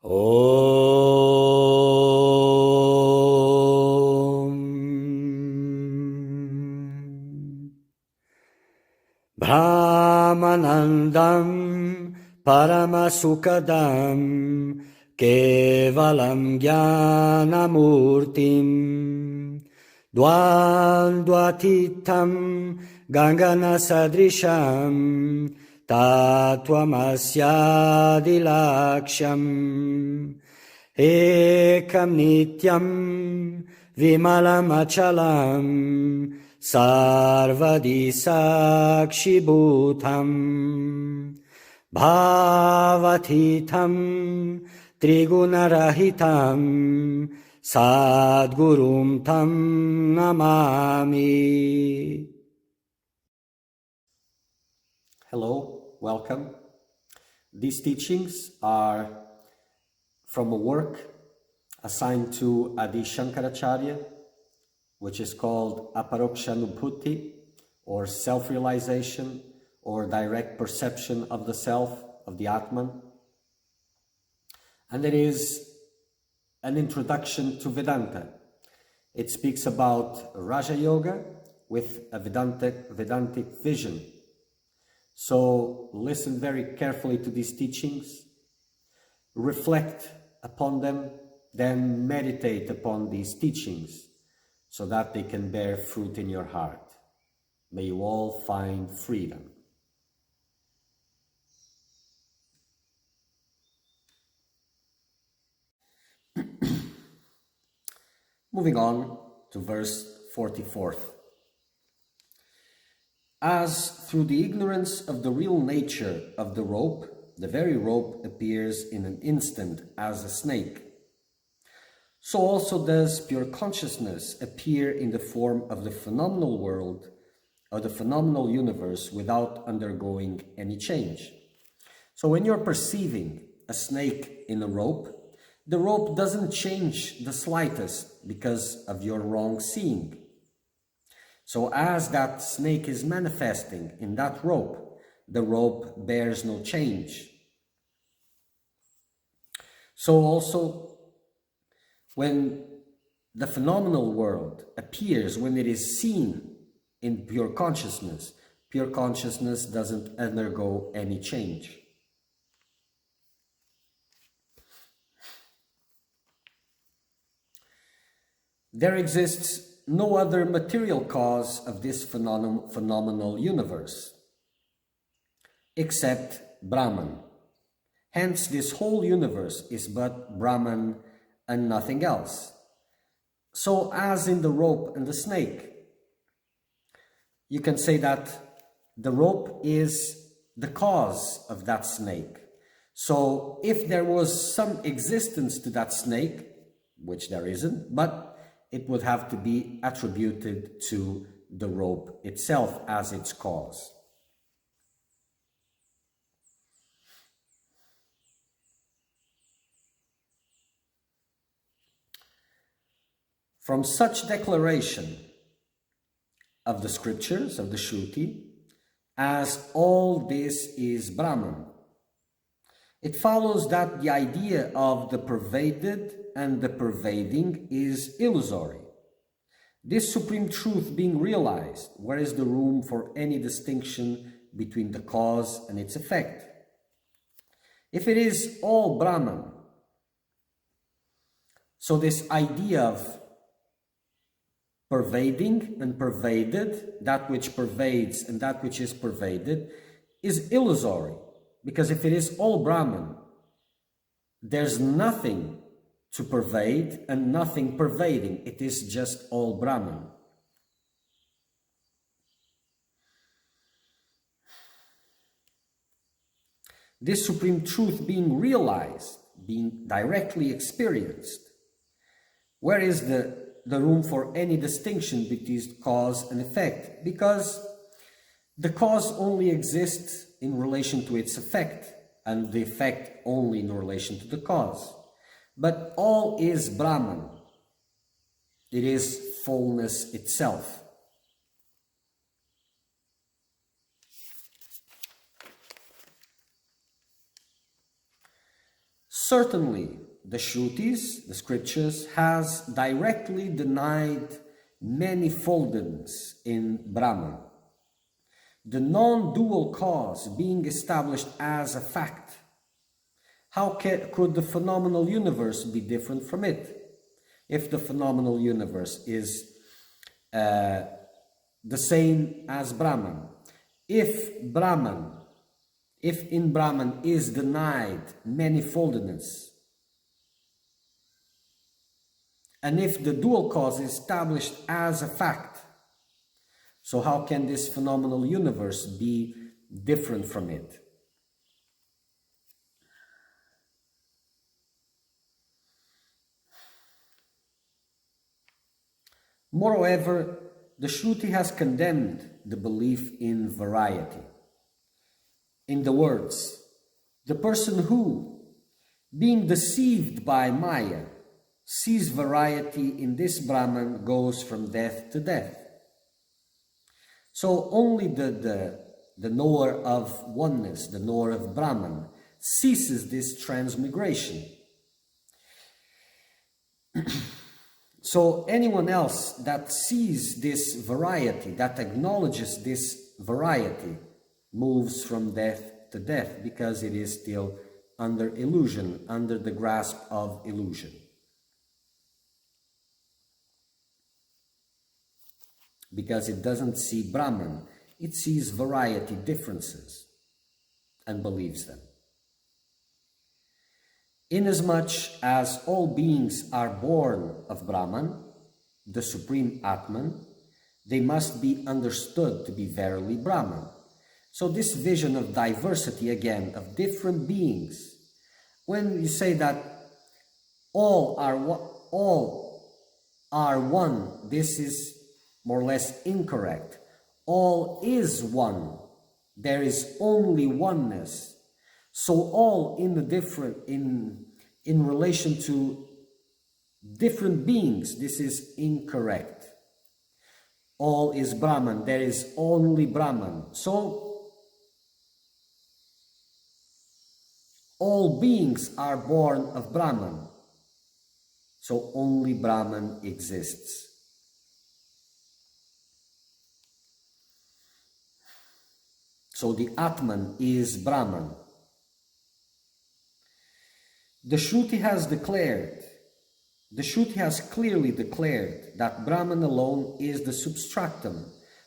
Om Brahmanandam Paramasukadam Kevalam Jnanamurtim Dvandvatitam Gangana Sadrisham Tattvamasyadilaksham Ekam Nityam Vimalamachalam Sarvadi Sakshibhutam Bhavatitam Trigunarahitam Sadgurum Tam Namami. Hello, welcome. These teachings are from a work assigned to Adi Sankaracharya, which is called Aparokshanabuthi, or self-realization, or direct perception of the self, of the Atman. And it is an introduction to Vedanta. It speaks about Raja Yoga with a Vedantic vision. So listen very carefully to these teachings, reflect upon them, then meditate upon these teachings so that they can bear fruit in your heart. May you all find freedom. Moving on to verse 44. As through the ignorance of the real nature of the rope, the very rope appears in an instant as a snake, so also does pure consciousness appear in the form of the phenomenal world or the phenomenal universe without undergoing any change. So when you're perceiving a snake in a rope, the rope doesn't change the slightest because of your wrong seeing. So as that snake is manifesting in that rope, the rope bears no change. So also, when the phenomenal world appears, when it is seen in pure consciousness doesn't undergo any change. There exists no other material cause of this phenomenal universe except Brahman. Hence, this whole universe is but Brahman and nothing else. So, as in the rope and the snake, you can say that the rope is the cause of that snake. So, if there was some existence to that snake, which there isn't, but it would have to be attributed to the rope itself as its cause. From such declaration of the scriptures, of the Shruti, as all this is Brahman, it follows that the idea of the pervaded and the pervading is illusory. This supreme truth being realized, where is the room for any distinction between the cause and its effect? If it is all Brahman, so this idea of pervading and pervaded, that which pervades and that which is pervaded, is illusory. Because if it is all Brahman, there's nothing to pervade and nothing pervading. It is just all Brahman. This supreme truth being realized, being directly experienced, where is the room for any distinction between cause and effect? Because the cause only exists in relation to its effect, and the effect only in relation to the cause. But all is Brahman. It is fullness itself. Certainly, the Shrutis, the scriptures, has directly denied manifoldness in Brahman, the non-dual cause being established as a fact. How could the phenomenal universe be different from it? If the phenomenal universe is the same as Brahman, if in Brahman is denied manifoldness, and if the dual cause is established as a fact, so how can this phenomenal universe be different from it? Moreover, the Shruti has condemned the belief in variety. In the words, the person who, being deceived by Maya, sees variety in this Brahman goes from death to death. So only the knower of oneness, the knower of Brahman, ceases this transmigration. So anyone else that sees this variety, that acknowledges this variety, moves from death to death because it is still under illusion, under the grasp of illusion. Because it doesn't see Brahman, it sees variety, differences, and believes them. Inasmuch as all beings are born of Brahman, the Supreme Atman, they must be understood to be verily Brahman. So this vision of diversity, again, of different beings, when you say that all are one, this is more or less incorrect. All is one. There is only oneness. So all in relation to different beings, this is incorrect. All is Brahman. There is only Brahman. So all beings are born of Brahman. So only Brahman exists. So the Atman is Brahman. The Shruti has clearly declared that Brahman alone is the substratum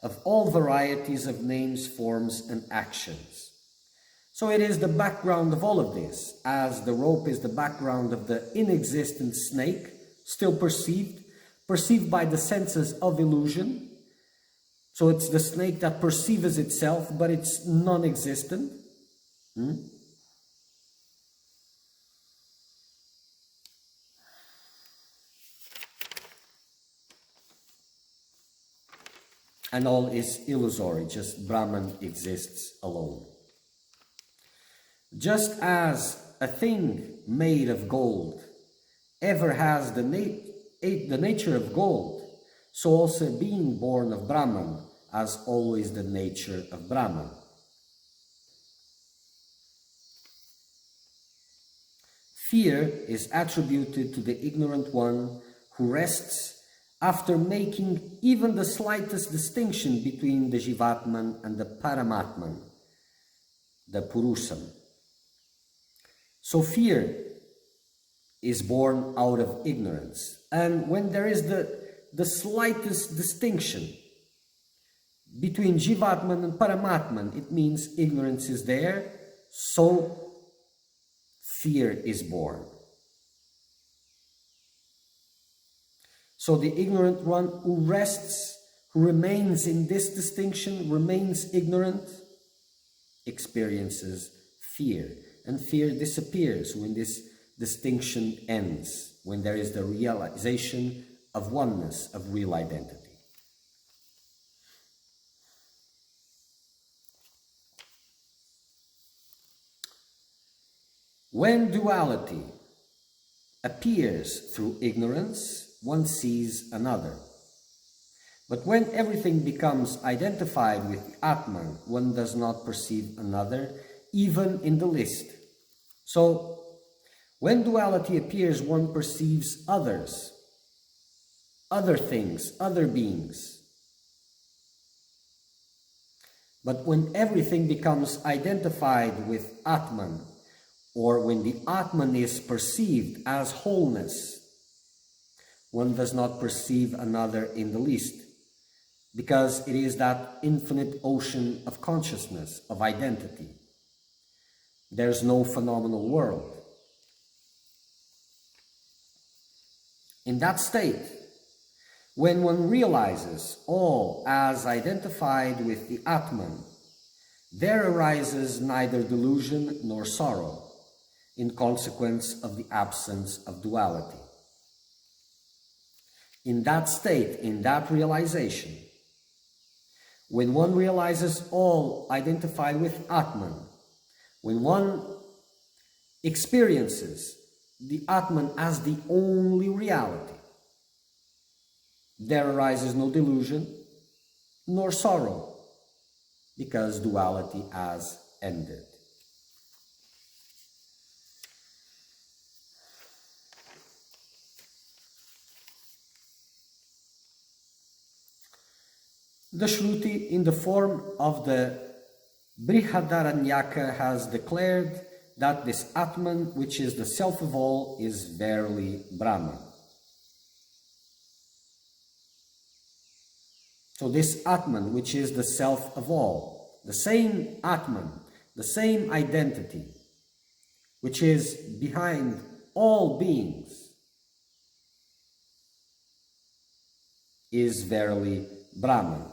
of all varieties of names, forms, and actions. So it is the background of all of this, as the rope is the background of the inexistent snake, still perceived by the senses of illusion. So it's the snake that perceives itself, but it's non-existent. And all is illusory, just Brahman exists alone. Just as a thing made of gold ever has the nature of gold, so also being born of Brahman has always the nature of Brahman. Fear is attributed to the ignorant one who rests after making even the slightest distinction between the Jivatman and the Paramatman, the Purusham. So fear is born out of ignorance. And when there is the slightest distinction between Jivatman and Paramatman, it means ignorance is there, so fear is born. So the ignorant one who rests, who remains in this distinction, remains ignorant, experiences fear. And fear disappears when this distinction ends, when there is the realization of oneness, of real identity. When duality appears through ignorance, one sees another. But when everything becomes identified with Atman, one does not perceive another, even in the least. So, When duality appears, one perceives others, other things, other beings. But when everything becomes identified with Atman, or when the Atman is perceived as wholeness, one does not perceive another in the least, because it is that infinite ocean of consciousness, of identity. There's no phenomenal world. In that state, when one realizes all as identified with the Atman, there arises neither delusion nor sorrow, in consequence of the absence of duality. In that state, in that realization, when one realizes all identified with Atman, when one experiences the Atman as the only reality, there arises no delusion nor sorrow, because duality has ended. The Shruti, in the form of the Brihadaranyaka, has declared that this Atman, which is the self of all, is verily Brahman. So this Atman, which is the self of all, the same Atman, the same identity, which is behind all beings, is verily Brahman.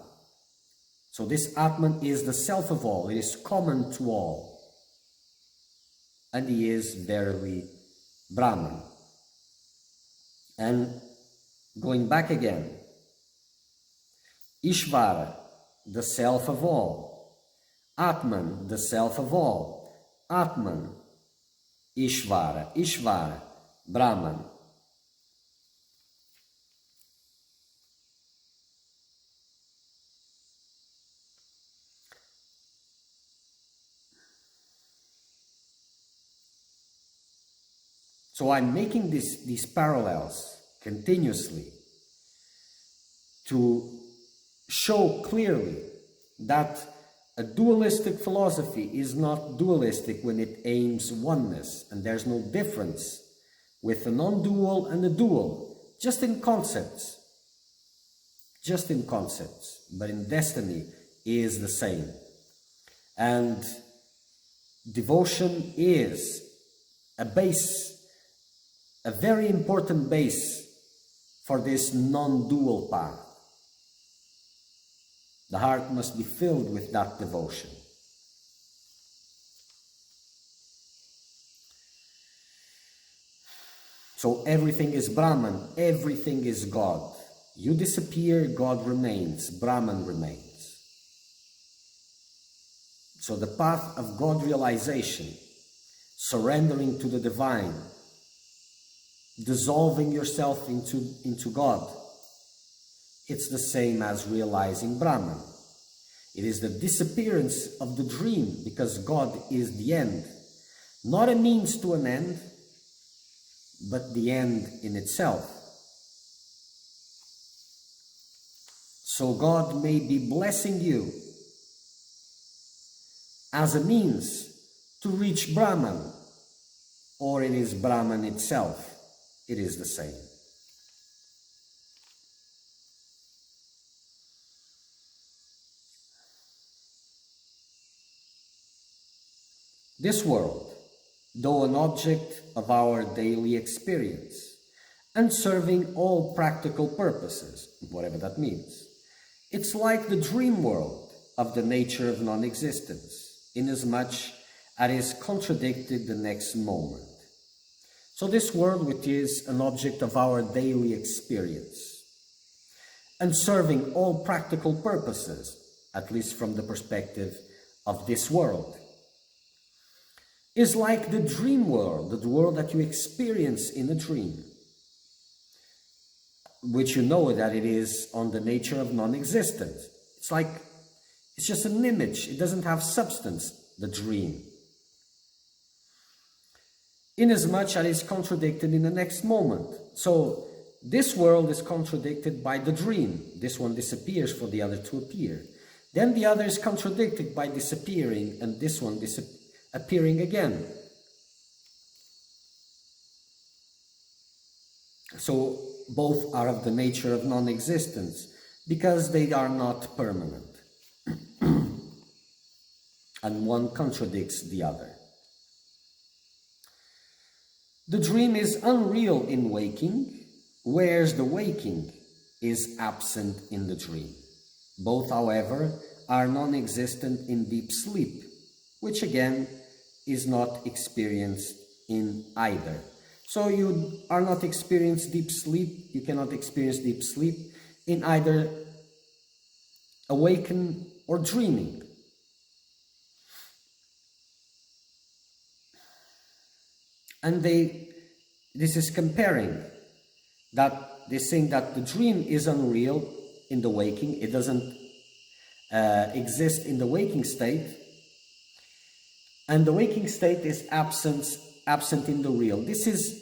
So this Atman is the self of all, it is common to all, and he is verily Brahman. And going back again, Ishvara, the self of all, Atman, the self of all, Atman, Ishvara, Ishvara, Brahman. So I'm making these parallels continuously to show clearly that a dualistic philosophy is not dualistic when it aims oneness, and there's no difference with the non-dual and the dual, just in concepts, but in destiny is the same. And devotion is a base, a very important base for this non-dual path. The heart must be filled with that devotion. So everything is Brahman, everything is God. You disappear, God remains, Brahman remains. So the path of God realization, surrendering to the divine, dissolving yourself into God, it's the same as realizing Brahman. It is the disappearance of the dream, because God is the end. Not a means to an end, but the end in itself. So God may be blessing you as a means to reach Brahman, or it is Brahman itself. It is the same. This world, though an object of our daily experience, and serving all practical purposes, whatever that means, it's like the dream world of the nature of non-existence, inasmuch as it is contradicted the next moment. So this world, which is an object of our daily experience, and serving all practical purposes, at least from the perspective of this world, is like the dream world, the world that you experience in a dream, which you know that it is on the nature of non-existence. It's just an image. It doesn't have substance, the dream. inasmuch as it is contradicted in the next moment. So this world is contradicted by the dream. This one disappears for the other to appear. Then the other is contradicted by disappearing, and this one appearing again. So both are of the nature of non-existence, because they are not permanent. And one contradicts the other. The dream is unreal in waking, whereas the waking is absent in the dream. Both, however, are non-existent in deep sleep, which again is not experienced in either. So you are not experiencing deep sleep, you cannot experience deep sleep in either awaken or dreaming. And this is comparing that they're saying that the dream is unreal in the waking, it doesn't exist in the waking state, and the waking state is absent in the real. This is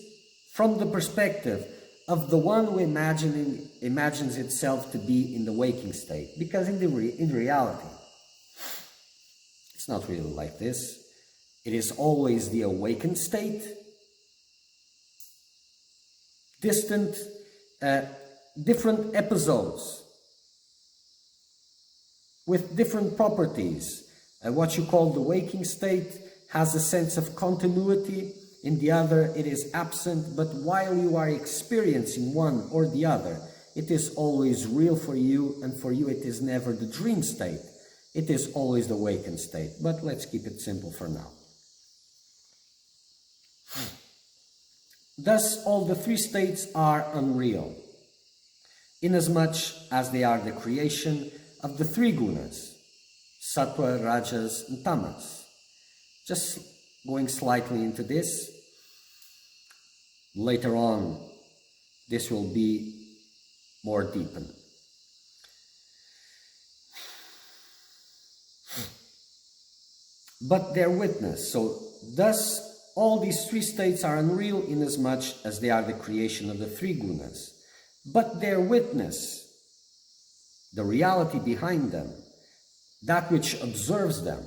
from the perspective of the one who imagines itself to be in the waking state, because in reality it's not really like this. It is always the awakened state, distant, different episodes with different properties. What you call the waking state has a sense of continuity, in the other it is absent, but while you are experiencing one or the other, it is always real for you, and for you it is never the dream state, it is always the awakened state. But let's keep it simple for now. Thus, all the three states are unreal, inasmuch as they are the creation of the three gunas, sattva, rajas, and tamas. Just going slightly into this, later on this will be more deepened. But their witness, so thus all these three states are unreal inasmuch as they are the creation of the three gunas. But their witness, the reality behind them, that which observes them,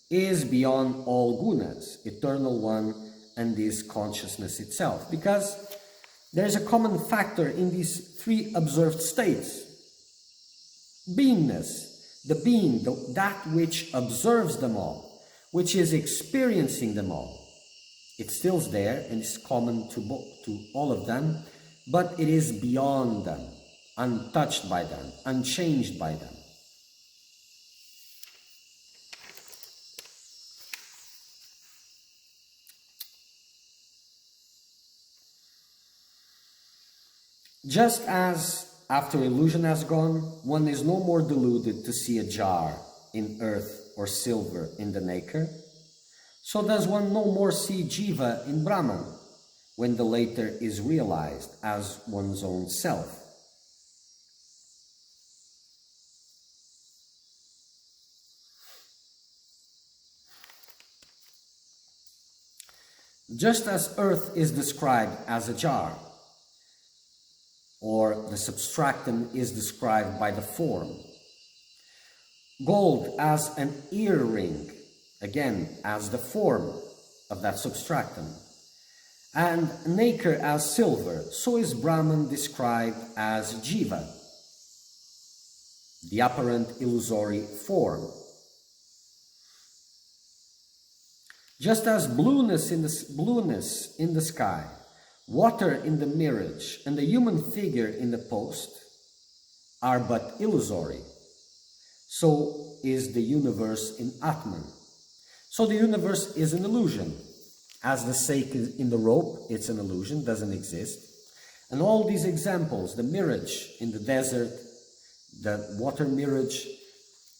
is beyond all gunas, eternal one, and is consciousness itself. Because there is a common factor in these three observed states. Beingness, the being, that which observes them all, which is experiencing them all. It's still there and is common to all of them, but it is beyond them, untouched by them, unchanged by them. Just as after illusion has gone, one is no more deluded to see a jar in earth or silver in the nacre, so does one no more see Jiva in Brahman, when the latter is realized as one's own self. Just as earth is described as a jar, or the substratum is described by the form, gold as an earring, again as the form of that substratum, and nacre as silver, so is Brahman described as Jiva, the apparent illusory form. Just as blueness in the sky, water in the mirage, and the human figure in the post are but illusory, so is the universe in Atman. So the universe is an illusion. As the snake in the rope, it's an illusion, doesn't exist. And all these examples, the mirage in the desert, the water mirage,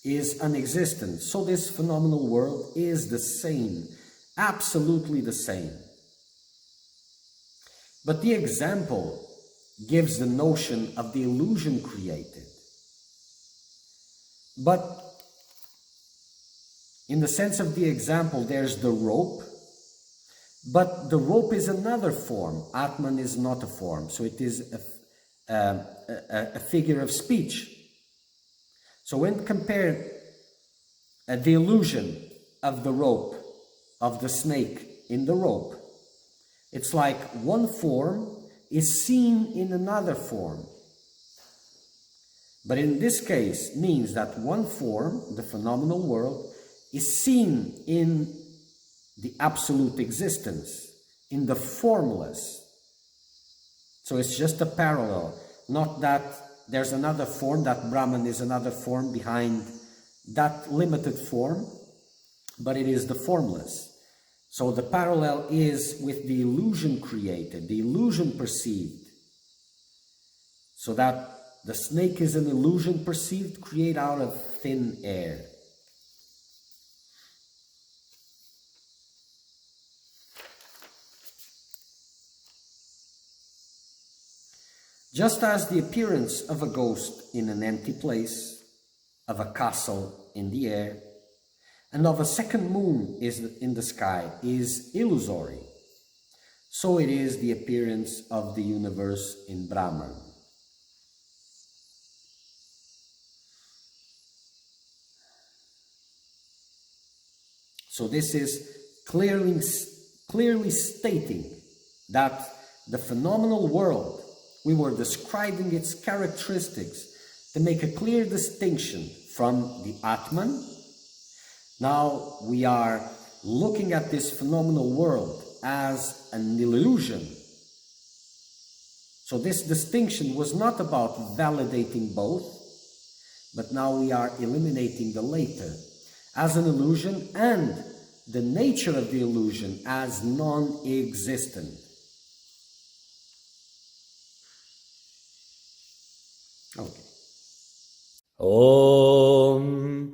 is unexistent. So this phenomenal world is the same, absolutely the same. But the example gives the notion of the illusion created. But in the sense of the example, there's the rope, But the rope is another form. Atman is not a form, so it is a figure of speech. So when compared the illusion of the rope, of the snake in the rope, it's like one form is seen in another form. But in this case means that one form, the phenomenal world, is seen in the absolute existence, in the formless. So it's just a parallel, not that there's another form, that Brahman is another form behind that limited form, but it is the formless. So the parallel is with the illusion created, the illusion perceived. So that the snake is an illusion perceived, created out of thin air. Just as the appearance of a ghost in an empty place, of a castle in the air, and of a second moon in the sky is illusory, so it is the appearance of the universe in Brahman. So this is clearly stating that the phenomenal world, we were describing its characteristics to make a clear distinction from the Atman. Now we are looking at this phenomenal world as an illusion. So this distinction was not about validating both, but now we are eliminating the later as an illusion and the nature of the illusion as non-existent. Okay. Om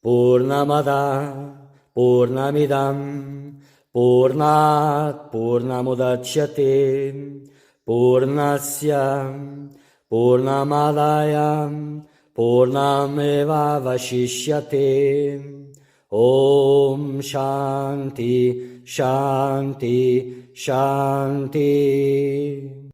Purnamada Purnamidam Purnat Purnamudachyate Purnasya Purnamadaya Purnameva Vashishyate. Om Shanti Shanti Shanti.